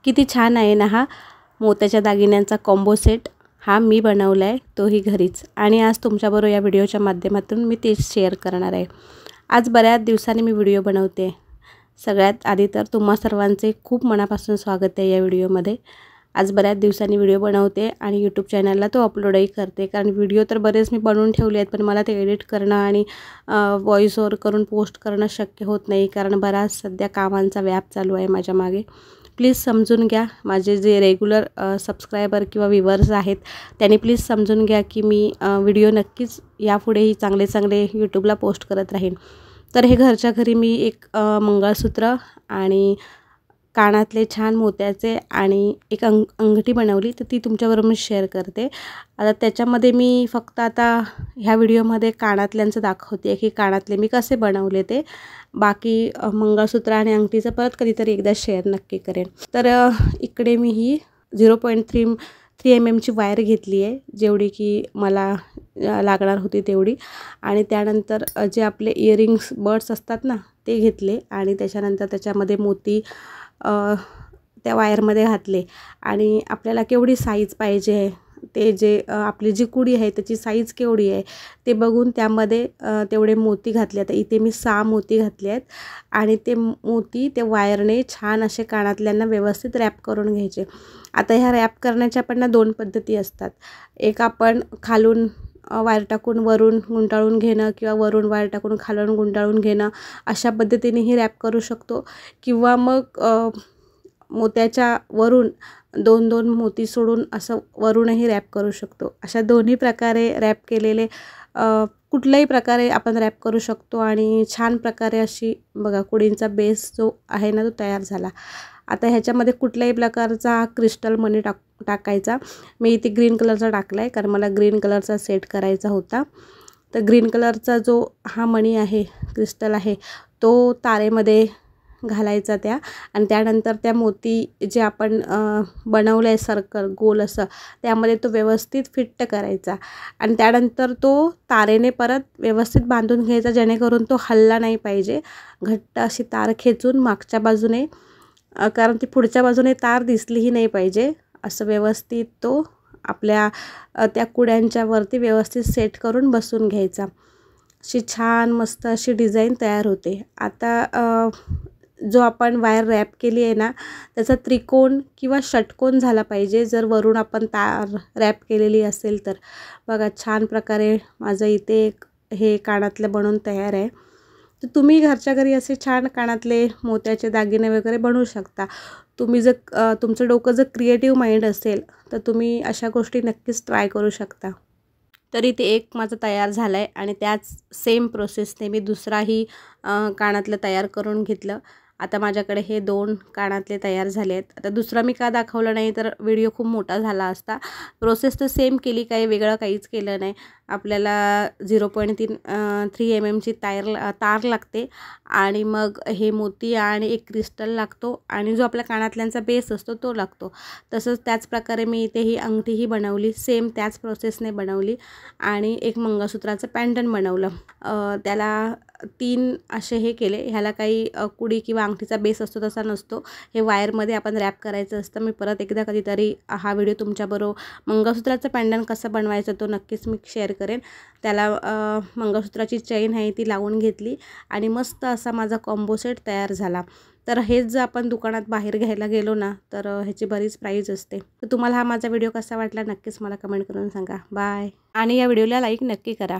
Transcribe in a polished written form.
किती छान आहे ना हा मोत्याच्या दागिन्यांचा कॉम्बो सेट। हा मी बनवला आहे, तोही घरीच, आणि आज तुमच्याबरोबर या व्हिडिओच्या माध्यमातून मी तेच शेअर करणार आहे। आज बऱ्याच दिवसांनी मी व्हिडिओ बनवते। सगळ्यात आधी तर तुम्हा सर्वांचे खूप मनापासून स्वागत आहे या व्हिडिओमध्ये। आज बऱ्याच दिवसांनी व्हिडिओ बनवते आणि YouTube चॅनलला तो अपलोडही करते, कारण व्हिडिओ तर बरेच मी बनवून ठेवले आहेत, पण मला ते एडिट करणं आणि व्हॉइस ओव्हर करून पोस्ट करणं शक्य होत नाही, कारण बराच सध्या कामांचा व्याप चालू आहे माझ्या मागे। प्लीज समजून घ्या, माझे जे रेग्युलर सबस्क्रायबर किंवा व्ह्यूअर्स आहेत त्यांनी प्लीज समजून घ्या की मी व्हिडिओ नक्कीच यापुढेही चांगले चांगले YouTubeला पोस्ट करत राहीन। तर हे घरच्या घरी मी एक मंगळसूत्र आणि कानातले छान मोत्याचे आणि एक अंगठी बनवली, तर ती तुमच्याबरोबर मी शेअर करते। आता त्याच्यामध्ये मी फक्त आता ह्या व्हिडिओमध्ये कानातल्यांचं दाखवते की कानातले मी कसे बनवले ते। बाकी मंगळसूत्र आणि अंगठीचं परत कधीतरी एकदा शेअर नक्की करेन। तर इकडे मी ही 0.3 mm ची वायर घेतली आहे, जेवढी की मला लागणार होती तेवढी, आणि त्यानंतर जे आपले इयरिंग्स बर्ड्स असतात ना ते घेतले, आणि त्याच्यानंतर त्याच्यामध्ये मोती त्या वायरमध्ये घातले, आणि आपल्याला केवढी साईज पाहिजे आहे ते जे आपली जी कुडी आहे त्याची साईज केवढी आहे ते बघून त्यामध्ये तेवढे मोती घातले। आता इथे मी 6 मोती घातले आहेत, आणि ते मोती ते वायरने छान असे कानातल्यांना व्यवस्थित रॅप करून घ्यायचे। आता ह्या रॅप करण्याच्या पण 2 पद्धती असतात। एक आपण खालून वायर टाकून वरून गुंडाळून घेणं, किंवा वरून वायर टाकून खालून गुंडाळून घेणं, अशा पद्धतीनेही रॅप करू शकतो, किंवा मग मोत्याच्या वरून 2-2 मोती सोडून असं वरूनही रॅप करू शकतो। अशा दोन्ही प्रकारे रॅप केलेले कुठल्याही प्रकारे आपण रॅप करू शकतो, आणि छान प्रकारे अशी बघा कुडींचा बेस जो आहे ना तो तयार झाला। आता ह्याच्यामध्ये कुठल्याही प्रकारचा क्रिस्टल मणी टाकायचा। मी इथे ग्रीन कलरचा टाकला आहे, कारण मला ग्रीन कलरचा सेट करायचा होता। तर ग्रीन कलरचा जो हा मणी आहे, क्रिस्टल आहे, तो तारेमध्ये घालायचा त्या, आणि त्यानंतर त्या मोती जे आपण बनवलं आहे सर्कल गोल असं, त्यामध्ये तो व्यवस्थित फिट करायचा, आणि त्यानंतर तो तारेने परत व्यवस्थित बांधून घ्यायचा, जेणेकरून तो हलला नाही पाहिजे। घट्ट अशी तार खेचून मागच्या बाजूने, कारण ती पुढच्या बाजूने तार दिसलीही नाही पाहिजे, असं व्यवस्थित तो आपल्या त्या कुड्यांच्या वरती व्यवस्थित सेट करून बसून घ्यायचा। अशी छान मस्त अशी डिझाईन तयार होते। आता जो आपण वायर रॅप केली आहे ना त्याचा त्रिकोण किंवा षटकोन झाला पाहिजे, जर वरून आपण तार रॅप केलेली असेल तर। बघा छान प्रकारे माझं इथे हे कानातलं बनवून तयार आहे। तर तुम्ही घरच्या घरी असे छान कानातले मोत्याचे दागिने वगैरे बनवू शकता। तुम्ही जर तुमचं डोकं जर क्रिएटिव्ह माइंड असेल तर तुम्ही अशा गोष्टी नक्कीच ट्राय करू शकता। तरी ते एक माझं तयार झालं आहे, आणि त्याच सेम प्रोसेसने मी दुसराही कानातलं तयार करून घेतलं। आता माझ्याकडे हे 2 कानातले तयार झाले आहेत। आता दुसरा मी का दाखवलं नाही, तर व्हिडिओ खूप मोठा झाला असता। प्रोसेस तर सेम केली, काही वेगळं काहीच केलं नाही। आपल्याला 0.3 mm ची तार लागते, आणि मग हे मोती आणि एक क्रिस्टल लागतो, आणि जो आपल्या कानातल्यांचा बेस असतो तो लागतो। तसंच त्याच प्रकारे मी इथे ही अंगठीही बनवली, सेम त्याच प्रोसेसने बनवली, आणि एक मंगळसूत्राचं पॅन्डन बनवलं। त्याला 3 असे हे केले। ह्याला काही कुडी किंवा अंगठीचा बेस असतो तसा नसतो, हे वायरमध्ये आपण रॅप करायचं असतं। मी परत एकदा कधीतरी हा व्हिडिओ तुमच्याबरोबर मंगळसूत्राचं पॅन्डन कसं बनवायचं तो नक्कीच मी शेअर करेन। त्याला मंगळसूत्राची चेन आहे ती लावून घेतली, आणि मस्त असा माझा कॉम्बो सेट तयार झाला। तर हेच जर आपण दुकानात बाहेर घ्यायला गेलो ना तर ह्याची बरीच प्राईज असते। तर तुम्हाला हा माझा व्हिडिओ कसा वाटला नक्कीच मला कमेंट करून सांगा। बाय, आणि या व्हिडिओला लाईक नक्की करा।